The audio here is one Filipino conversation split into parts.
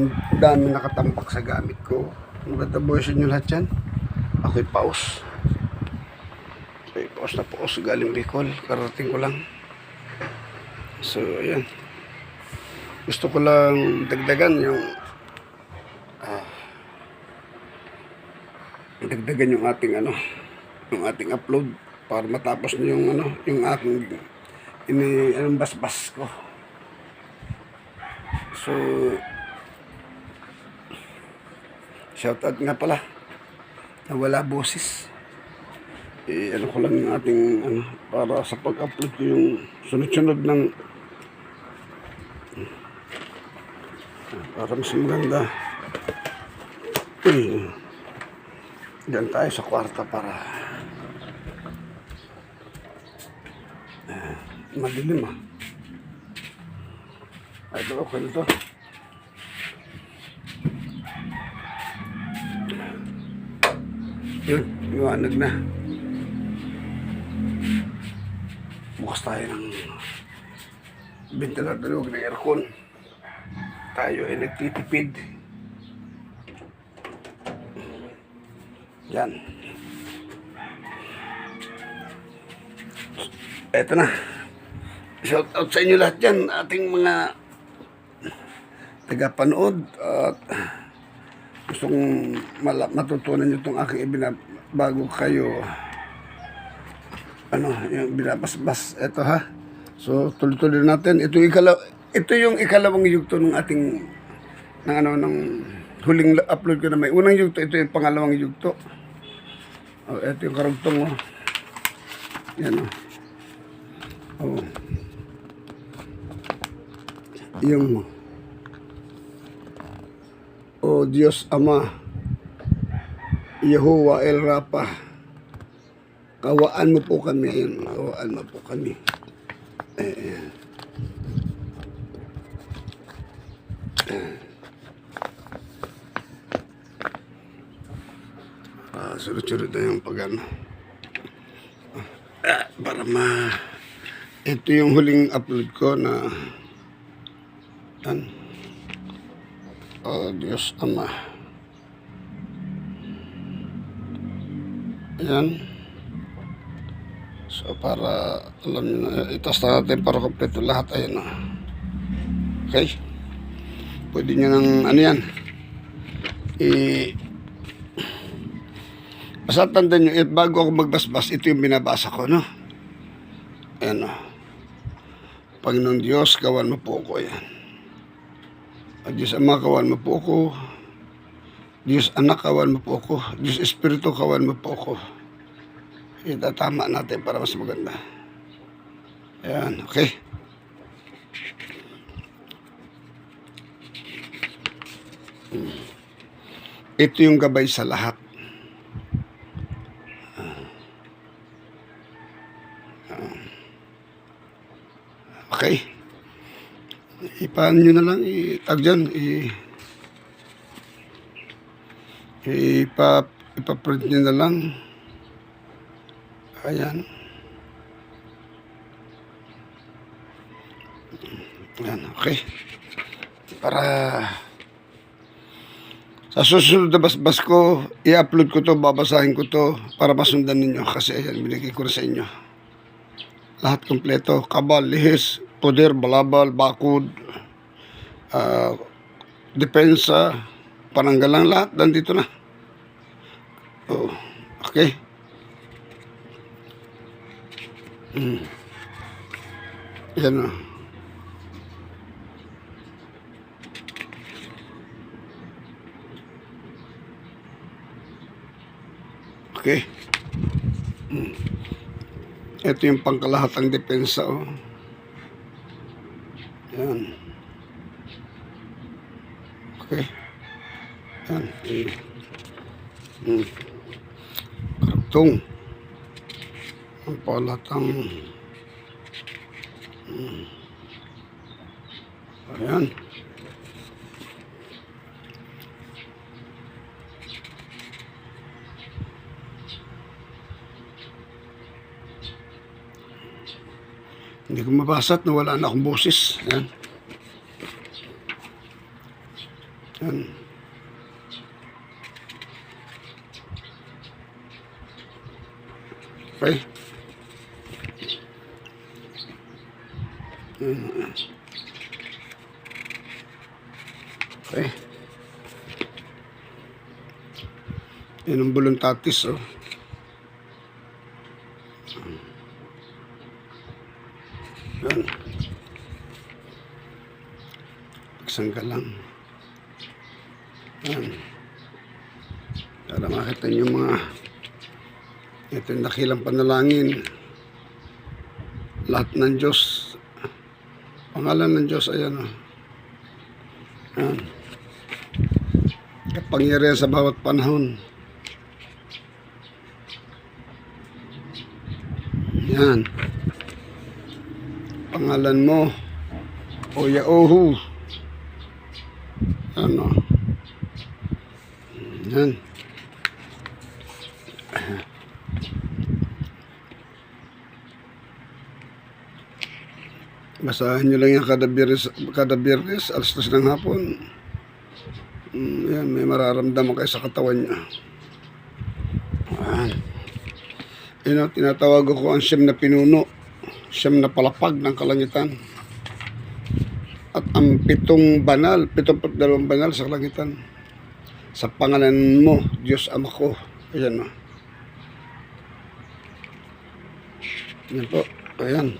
Ang dami nakatampak sa gamit ko. Maganda boy sa inyo lahat yan. Ako'y paus. Ako'y paus na paus. Galing Bicol. Karating ko lang. So, ayan. Gusto ko lang dagdagan yung dagdagan yung ating yung ating upload para matapos na yung yung aking anong basbas ko. So, shoutout nga pala na wala boses. Ano ko lang yung ating para sa pag-upload ko yung sunod-sunod ng para mas maganda. Diyan tayo sa kwarta para madilim Ito okay na to. Yun, liwanag na. Bukas tayo ng ventilator, huwag ng aircon. Tayo ay nagtitipid. Yan. Eto na. Shout out sa inyo lahat dyan, ating mga tagapanood at gusto kong matutunan nyo itong aking bago kayo yung binabasbas. Eto ha. So tuloy-tuloy natin. Ito yung ikalawang yugto ng ating ng huling upload ko na may unang yugto. Ito yung pangalawang yugto. Ito yung karugtong yan yung O Diyos Ama, Yehovah El Rapa, kawaan mo po kami. Ayun, kawaan mo po kami. Sunod-sunod na yung para ito yung huling upload ko na O Diyos Ama. Ayan. So para alam nyo na, itas na natin para kompleto lahat. Ayan okay. Pwede nyo ng yan basta tandaan nyo, bago ako magbasbas, ito yung binabasa ko, ayan Panginoong Diyos, kawan mo po ko. Ayan. Diyos Ama, kawan mo po ko. Diyos Anak, kawan mo po ko. Diyos Espiritu, kawan mo po ko. Itatama natin para mas maganda. Ayan, okay. Ito yung gabay sa lahat. Okay. Ipaano nyo na lang, itag dyan, ipaprint nyo na lang. Ayan. Ayan, okay. Para sa susunod na basbas ko, i-upload ko to, babasahin ko to, para masundan ninyo. Kasi ayan, binigay ko na sa inyo. Lahat kompleto, kabal, lihis, poder, balabal, bakod, depensa, pananggalang, lahat nandito na. Okay. Yan okay. Ito yung pangkalahatang depensa Yan. Okay. Yan. Karugtong. Ang palatang. Ayan. Hindi ko mabasa at nawala na akong boses. Ayan. Yan. Okay. Okay. Yan ang buluntatis, oh. Yan. Pagsangga lang. Yan. Para makita niyo mga ito yung dakilang panalangin. Lahat ng Diyos. Pangalan ng Diyos, ayan, oh. Yan. Kapangyarihan sa bawat panahon. Yan. Pangalan mo, o Yaohu. Ano? Yan. Basahin nyo lang yan kada biyernes, alas 2 ng hapon. Yan, may mararamdaman kayo sa katawan niya. Yan. Yan, tinatawag ko ang siyam na pinuno, siyam na palapag ng kalangitan. At ang 7 banal, 72 banal sa kalangitan. Sa pangalan mo, Diyos Ama ko. Ayan, o. Yan po, ayan.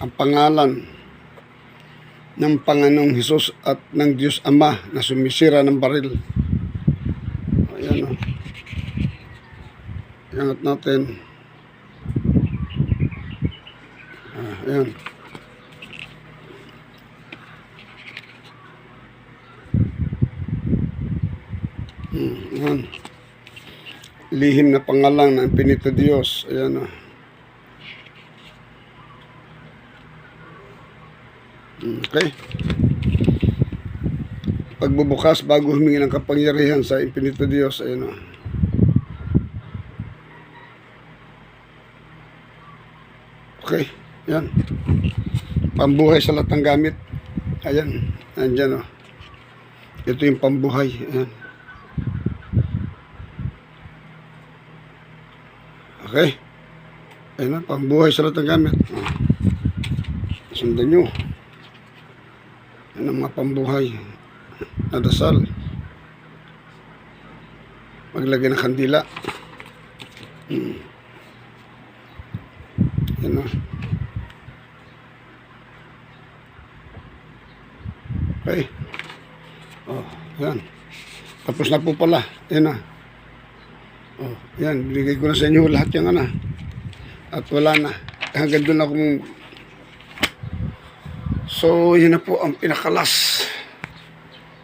Ang pangalan ng Panginoong Hesus at ng Diyos Ama na sumisira ng baril. Ayan, o. Iangat natin. Ayan. Ayan. Lihim na pangalan ng Pinito Diyos. Ayan, o. Okay. Pagbubukas bago humingi ng kapangyarihan sa Infinito Diyos. Ayan, o. Okay. Ayan. Pambuhay sa lahat ng gamit. Ayan. Ayan, o. Ito yung pambuhay. Ayan. Okay. Ayan, o. Pambuhay sa lahat ng gamit. Sundan nyo. Yan ang mga pambuhay na dasal. Maglagay ng kandila. Yan, o. Okay. Oh, yan. Tapos na po pala. Yan na. Oh, yan. Binigay ko na sa inyo lahat yung ana. At wala na. Hanggang doon ako so, yun na po ang pinakalas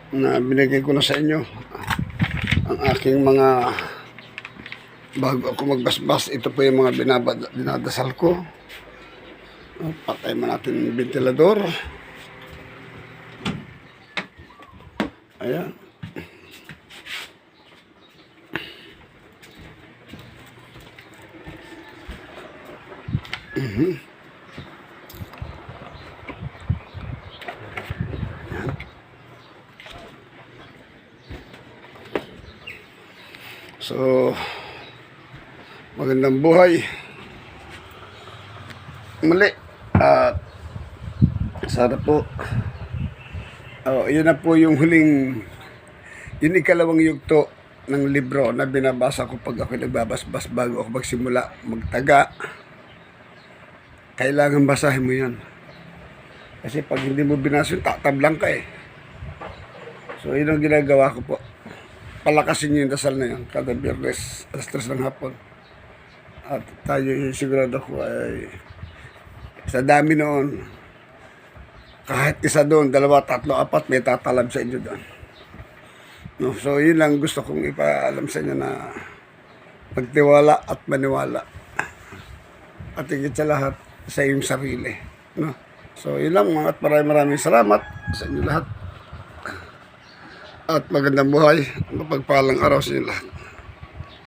na binigay ko na sa inyo. Ang aking mga, bago ako magbasbas, ito po yung mga dinadasal ko. Patay man natin yung ventilador. Ayan. So, magandang buhay. Muli. At sana po. Yun na po yung huling, yung ikalawang yugto ng libro na binabasa ko pag ako nagbabasbas bago ako magsimula magtaga. Kailangan basahin mo yan. Kasi pag hindi mo binasa, tatablang ka eh. So, yun ang ginagawa ko po. Palakasin niyo yung dasal na yun kada biyernes alas 3 ng hapon. At tayo sigurado ko ay sa dami noon, kahit isa doon, 2, 3, 4 may tatalab sa inyo doon. No, so yun lang gusto kong ipaalam sa inyo na magtiwala at maniwala. At higit sa lahat sa iyong sarili. No? So yun lang, mga maraming salamat sa inyo lahat. At magandang buhay, mapagpalang araw sa inyo lahat.